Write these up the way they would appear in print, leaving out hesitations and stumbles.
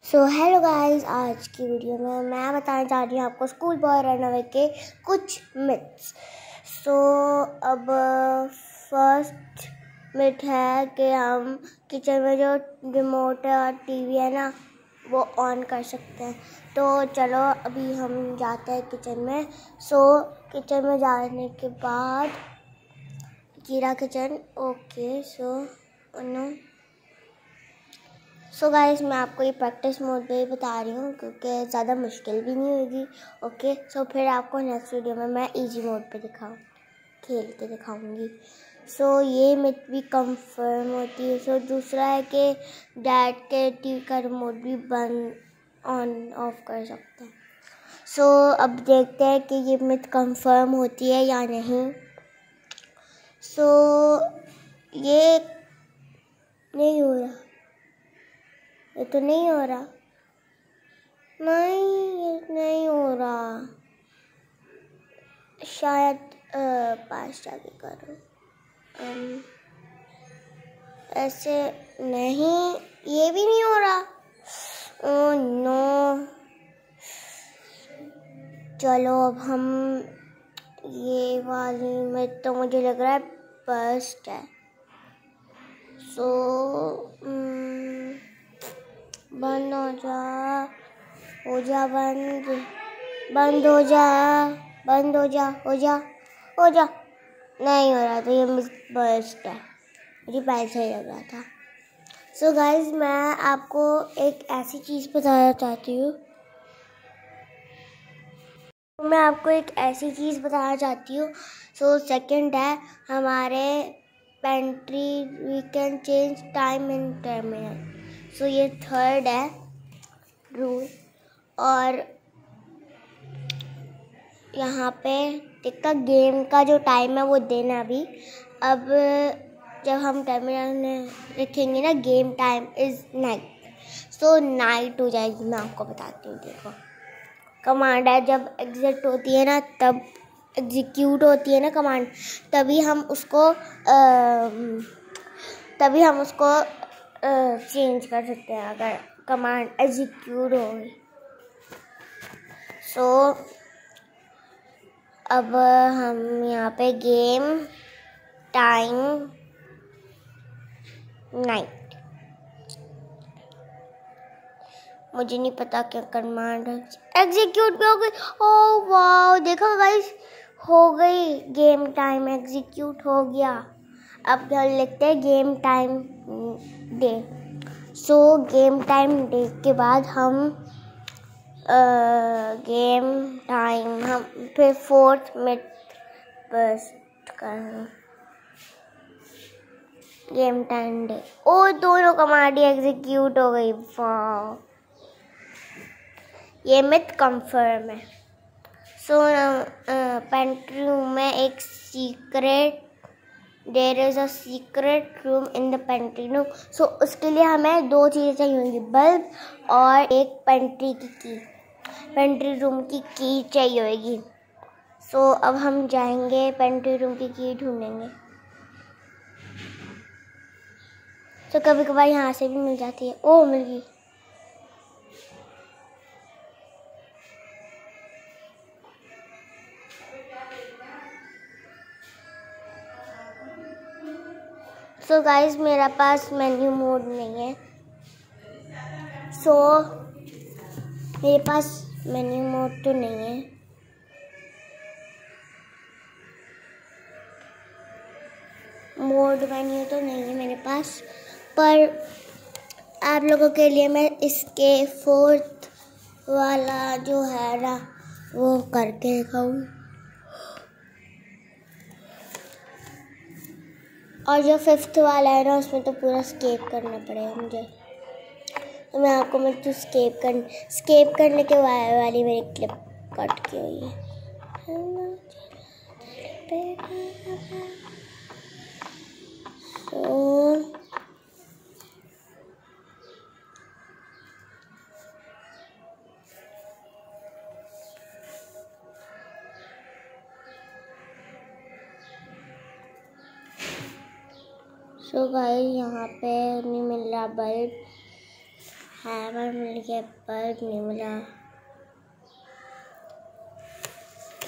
So hello guys, आज की video में मैं बताना चाह रही हूँ आपको स्कूल बॉय रनअवे के कुछ मिथ्स। अब फर्स्ट मिथ है कि हम किचन में जो रिमोट है और टीवी है ना, वो ऑन कर सकते हैं। तो चलो अभी हम जाते हैं किचन में। किचन में जाने के बाद कीड़ा किचन ओके। सो गाइस, मैं आपको ये प्रैक्टिस मोड पे ही बता रही हूँ क्योंकि ज़्यादा मुश्किल भी नहीं होगी। ओके, फिर आपको नेक्स्ट वीडियो में मैं इजी मोड पे खेल के दिखाऊंगी। ये मिथ भी कंफर्म होती है। दूसरा है कि डैड के टीवी का रिमोट भी बंद ऑन ऑफ कर सकते हैं। अब देखते हैं कि ये मिथ कंफर्म होती है या नहीं। ये नहीं हो रहा, ये तो नहीं हो रहा, नहीं हो रहा। शायद पास जाके करो। ऐसे नहीं, ये भी नहीं हो रहा। Oh no. चलो अब हम ये वाली में तो मुझे लग रहा है बस्ट है। बंद हो जा बंद हो जा। नहीं हो रहा, तो ये बस्ट है। मुझे पहले से ही लग रहा था। गाइज, मैं आपको एक ऐसी चीज़ बताना चाहती हूँ। सेकंड है हमारे pantry we can change time in terminal. ये थर्ड है रूल। और यहाँ पे टिक्का गेम का जो टाइम है वो देना अभी। अब जब हम टर्मिनल में लिखेंगे ना game time is night, night हो जाएगी। मैं आपको बताती हूँ। देखो, कमांड है जब एग्जिट होती है ना, तब एग्जीक्यूट होती है ना कमांड, तभी हम उसको चेंज कर सकते हैं अगर कमांड एग्जीक्यूट हो गई। अब हम यहाँ पे गेम टाइम नाइट, मुझे नहीं पता क्या कमांड एग्जीक्यूट भी हो गई। ओह वाह, देखो गाइस, हो गई गेम टाइम एग्जीक्यूट हो गया। अब हम लिखते हैं game time day. Game time day के बाद हम गेम टाइम हम फिर फोर्थ मिथ बस्ट कर गेम टाइम डे। ओ, दोनों कमांड एग्जीक्यूट हो गई। वाह, ये मिथ कंफर्म है। पेंट्री रूम में एक there is a secret room in the pantry room. उसके लिए हमें दो चीज़ें चाहिए होंगी, बल्ब और एक पेंट्री रूम की की चाहिए होगी। अब हम जाएंगे पेंट्री रूम की की ढूंढेंगे। कभी कभार यहाँ से भी मिल जाती है। ओह, मिल गई। गाइस, मेरा पास मेन्यू मोड नहीं है। मेरे पास मेन्यू मोड तो नहीं है। मोड मेन्यू तो नहीं है मेरे पास, पर आप लोगों के लिए मैं इसके फोर्थ वाला जो है ना वो करके दिखाऊं। और जो फिफ्थ वाला है ना, उसमें तो पूरा स्केप करना पड़ेगा मुझे। तो मैं आपको स्केप करने के वाली मेरी क्लिप कट की हुई है। गाइस, यहाँ पे नहीं मिल रहा बल्ब। हैमर मिल गया, बल्ब नहीं मिला।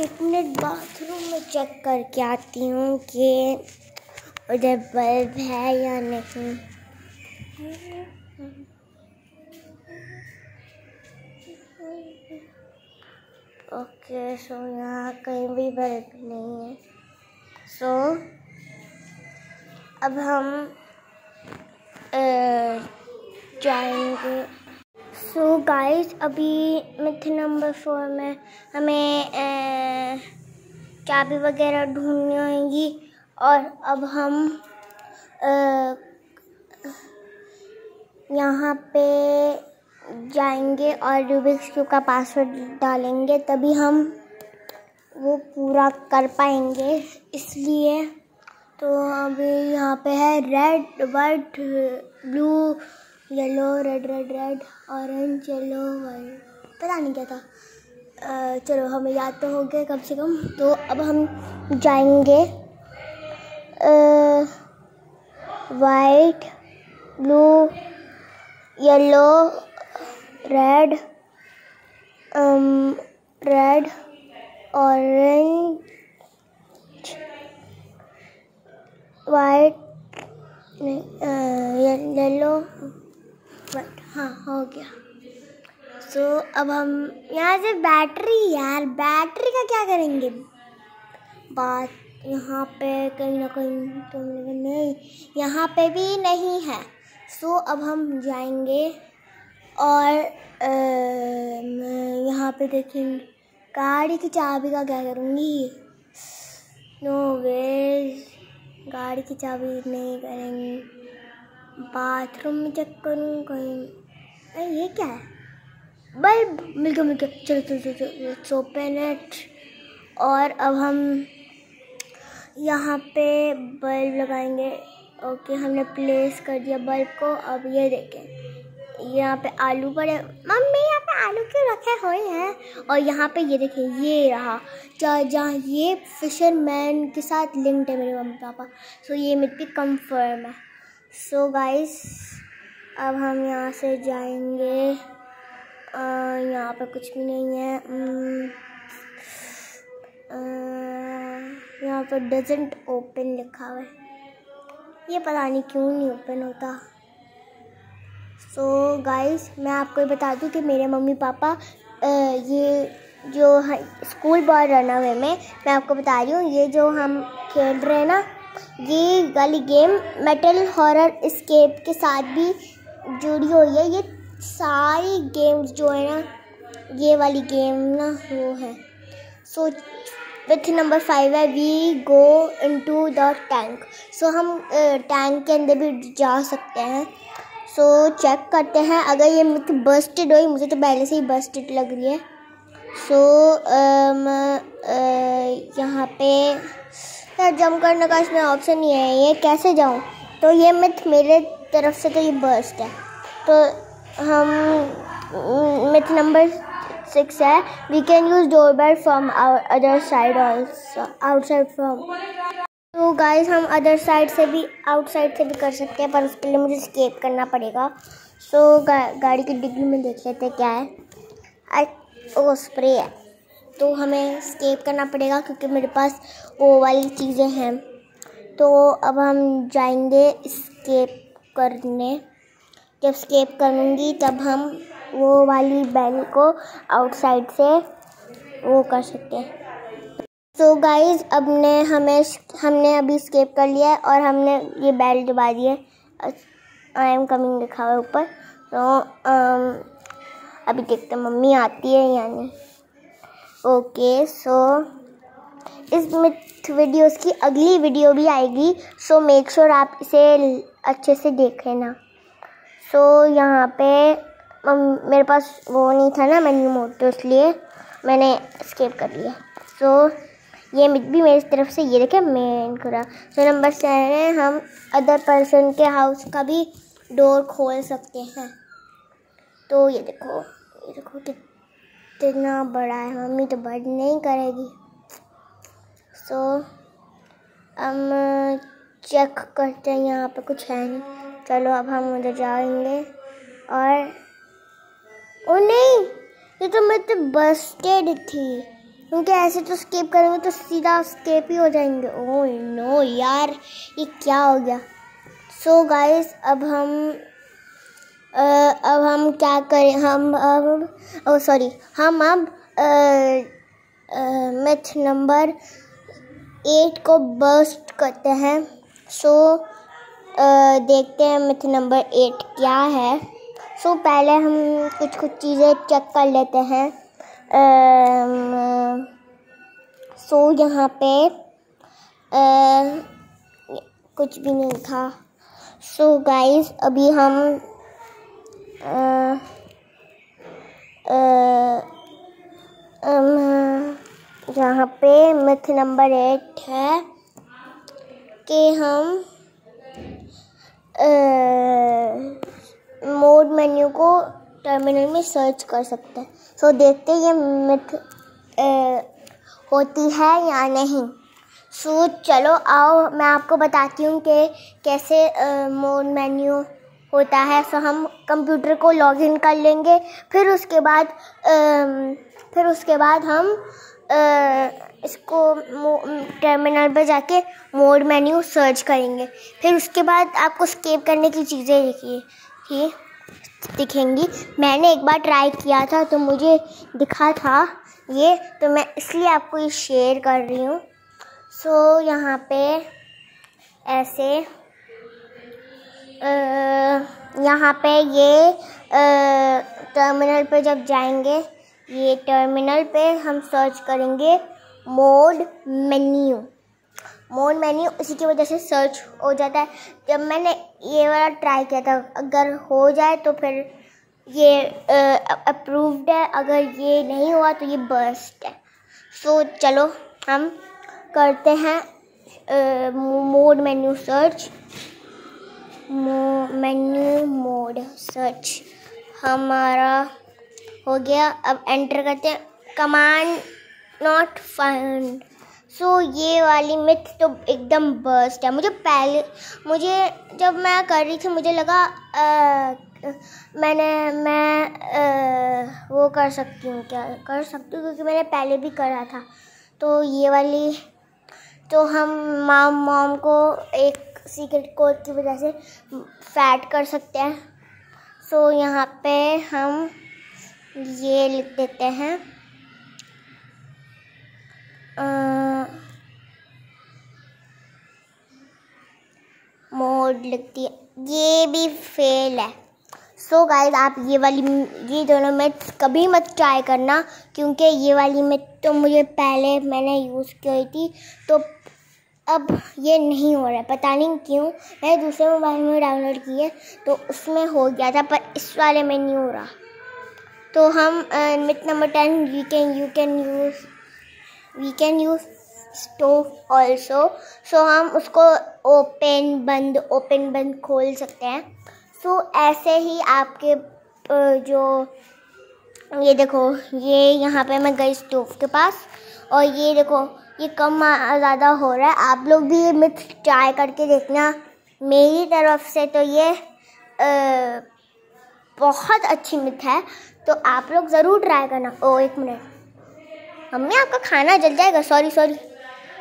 एक मिनट बाथरूम में चेक करके आती हूँ कि उधर बल्ब है या नहीं। ओके, सो यहाँ कहीं भी बल्ब नहीं है। सो अब हम जाएंगे। सो गाइस, अभी मिथ नंबर 4 में हमें चाबी वगैरह ढूंढनी होगी और अब हम यहाँ पे जाएंगे और रूबिक्स क्यूब का पासवर्ड डालेंगे, तभी हम वो पूरा कर पाएंगे। इसलिए तो अभी यहाँ पे है red, white, blue, yellow, red, orange, yellow, white, पता नहीं क्या था। चलो, हमें याद तो हो गया कम से कम। तो अब हम जाएंगे white, blue, yellow, red, orange, white, yellow, white. हाँ, हो गया। सो अब हम यहाँ से बैटरी का क्या करेंगे? बात यहाँ पे कहीं ना कहीं तो नहीं, यहाँ पे भी नहीं है। सो अब हम जाएंगे और यहाँ पे देखेंगे। गाड़ी की चाबी का क्या करूँगी? नो वे, गाड़ी की चाबी नहीं करेंगे। बाथरूम में चेक करूँ कहीं। अरे ये क्या है? बल्ब मिल गया। चलो ओपन इट। और अब हम यहाँ पे बल्ब लगाएंगे। ओके, हमने प्लेस कर दिया बल्ब को। अब ये देखें, यहाँ पे आलू पड़े। मम्मी, यहाँ पे आलू क्यों रखे हुए हैं? और यहाँ पे ये देखें, ये रहा जहाँ ये फिशरमैन के साथ लिंक्ड है मेरे मम्मी पापा। सो ये मेरे पे कंफर्म है। सो गाइस, अब हम यहाँ से जाएंगे। यहाँ पे कुछ भी नहीं है। यहाँ पर डजंट ओपन लिखा हुआ है। ये पता नहीं क्यों नहीं ओपन होता। सो गाइस, मैं आपको ये बता दूँ कि मेरे मम्मी पापा ये जो स्कूल बॉय रनअवे में, मैं आपको बता रही हूँ, ये जो हम खेल रहे हैं ना, ये वाली गेम मेटल हॉरर एस्केप के साथ भी जुड़ी हुई है। ये सारी गेम्स जो है ना, ये वाली गेम ना वो है। सो विथ नंबर 5 है, we go into the tank. So हम टैंक के अंदर भी जा सकते हैं। सो चेक करते हैं। अगर ये मिथ बस्टेड हुई, मुझे तो पहले से ही बस्टेड लग रही है। सो यहाँ पे यार जंप करने का इसमें ऑप्शन नहीं है। ये कैसे जाऊँ? तो ये मिथ मेरे तरफ से तो ये बस्ट है। तो हम मिथ नंबर 6 है, we can use doorbell from other side also, outside from. तो गाइस, हम अदर साइड से भी, आउटसाइड से भी कर सकते हैं, पर उसके लिए मुझे एस्केप करना पड़ेगा। सो गाड़ी की डिग्गी में देख लेते हैं क्या है। ओ स्प्रे है, तो हमें एस्केप करना पड़ेगा क्योंकि मेरे पास वो वाली चीज़ें हैं। तो अब हम जाएंगे एस्केप करने। जब एस्केप करूँगी तब हम वो वाली बेल को आउटसाइड से वो कर सकते हैं। सो गाइज, हमने अभी एस्केप कर लिया है और हमने ये बेल दबा दी है। आई एम कमिंग लिखा हुआ है ऊपर। तो अभी देखते हैं मम्मी आती है या नहीं। ओके, सो इस मिथ वीडियोस की अगली वीडियो भी आएगी। सो मेक श्योर आप इसे अच्छे से देखें ना। सो यहाँ पे मेरे पास वो नहीं था ना मेन्यू मोड, तो इसलिए मैंने एस्केप कर लिया। सो ये मिथ भी मेरी तरफ से, ये देखें मेन खुरा। सो नंबर 7 है, हम अदर पर्सन के हाउस का भी डोर खोल सकते हैं। तो ये देखो कितना बड़ा है। मम्मी तो बंद नहीं करेगी। सो हम चेक करते हैं, यहाँ पे कुछ है नहीं। चलो अब हम उधर जाएंगे और ओ नहीं, ये तो मतलब बस्टेड थी, क्योंकि ऐसे तो स्केप करेंगे तो सीधा स्केप ही हो जाएंगे। ओह नो यार, ये क्या हो गया। सो गाइस, अब हम क्या करें, हम अब मिथ नंबर 8 को बर्स्ट करते हैं। सो देखते हैं मिथ नंबर 8 क्या है। सो पहले हम कुछ चीज़ें चेक कर लेते हैं। सो यहाँ पे कुछ भी नहीं था। सो गाइस, अभी हम यहाँ पे मिथ नंबर 8 है कि हम मोड मेन्यू को टर्मिनल में सर्च कर सकते हैं। सो देखते हैं ये मिथ होती है या नहीं। सो चलो आओ, मैं आपको बताती हूँ कि कैसे मोड मेन्यू होता है। सो हम कंप्यूटर को लॉगिन कर लेंगे, फिर उसके बाद हम इसको टर्मिनल पर जाके मोड मेन्यू सर्च करेंगे। फिर उसके बाद आपको स्केप करने की चीज़ें दिखेंगी। मैंने एक बार ट्राई किया था तो मुझे दिखा था ये, तो मैं इसलिए आपको ये शेयर कर रही हूँ। सो यहाँ पे ऐसे यहाँ पे ये टर्मिनल पे जब जाएंगे, ये टर्मिनल पे हम सर्च करेंगे मोड मेन्यू। इसी की वजह से सर्च हो जाता है। जब मैंने ये वाला ट्राई किया था, अगर हो जाए तो फिर ये अप्रूव्ड है, अगर ये नहीं हुआ तो ये बर्स्ट है। सो चलो हम करते हैं mode menu search. Mode search हमारा हो गया। अब एंटर करते हैं, कमांड नॉट फाउंड। सो ये वाली मिथ तो एकदम बर्स्ट है। मुझे जब मैं कर रही थी मुझे लगा मैं वो कर सकती हूँ, क्योंकि मैंने पहले भी करा था। तो ये वाली तो हम मॉम को एक सीक्रेट कोड की वजह से फैट कर सकते हैं। सो यहाँ पे हम ये लिख देते हैं मोड लिखती है, ये भी फेल है। सो गाइस, आप ये दोनों मिथ्स कभी मत ट्राई करना, क्योंकि ये वाली मिथ तो मैंने यूज़ की थी, तो अब ये नहीं हो रहा है। पता नहीं क्यों, मैंने दूसरे मोबाइल में डाउनलोड की है तो उसमें हो गया था, पर इस वाले में नहीं हो रहा। तो हम myth number 10 we can use stove also. So हम उसको ओपन बंद खोल सकते हैं। सो ऐसे ही आपके ये देखो, ये यहाँ पे मैं गई स्टोव के पास, और ये देखो ये कम ज़्यादा हो रहा है। आप लोग भी ये मिथ ट्राई करके देखना। मेरी तरफ से तो ये बहुत अच्छी मिथ है, तो आप लोग ज़रूर ट्राई करना। एक मिनट मम्मी, आपका खाना जल जाएगा। सॉरी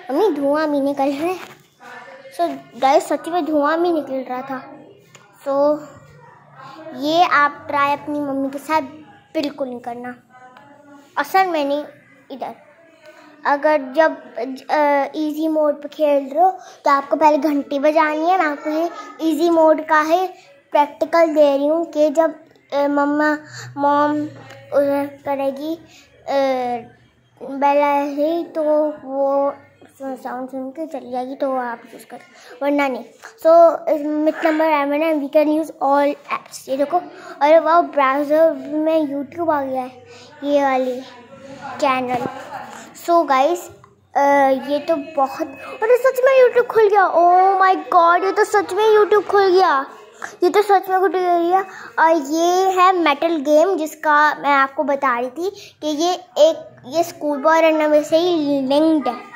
मम्मी, धुआं भी निकल रहा है। सो गाइस, सच्ची में धुआं भी निकल रहा था। सो ये आप ट्राई अपनी मम्मी के साथ बिल्कुल नहीं करना, असल में नहीं। इधर अगर जब इजी मोड पे खेल रहे हो तो आपको पहले घंटी बजानी है। मैं आपको ये इजी मोड का है प्रैक्टिकल दे रही हूँ कि जब मॉम करेगी बेल आएगी तो वो साउंड सुन के चली जाएगी, तो आप यूज़ करें, वरना नहीं। So myth number 11 we can use all apps. ये देखो, अरे वाह, ब्राउज़र में यूट्यूब आ गया है, ये वाली चैनल। सो गाइस, ये तो बहुत, अरे सच में यूट्यूब खुल गया। ओह माय गॉड, ये तो सच में यूट्यूब खुल गया। और ये है मेटल गेम, जिसका मैं आपको बता रही थी कि ये स्कूल बॉय रनअवे से ही लिंक्ड है।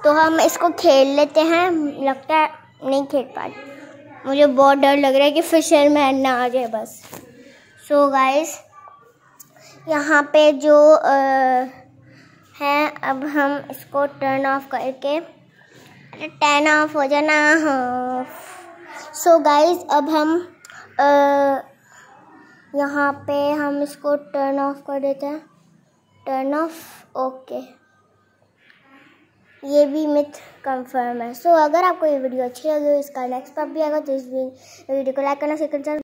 तो हम इसको खेल लेते हैं। लगता है नहीं खेल पाए, मुझे बहुत डर लग रहा है कि फिशरमैन ना आ जाए बस। सो गाइस, यहाँ पे जो है, अब हम इसको टर्न ऑफ करके, टर्न ऑफ हो जाना। सो गाइज, अब हम यहाँ पे हम इसको टर्न ऑफ कर देते हैं। टर्न ऑफ, ओके, ये भी मिथ कंफर्म है। सो अगर आपको ये वीडियो अच्छी लगी, इसका नेक्स्ट पार्ट भी आएगा, तो इस वीडियो को लाइक करना, शेयर करना।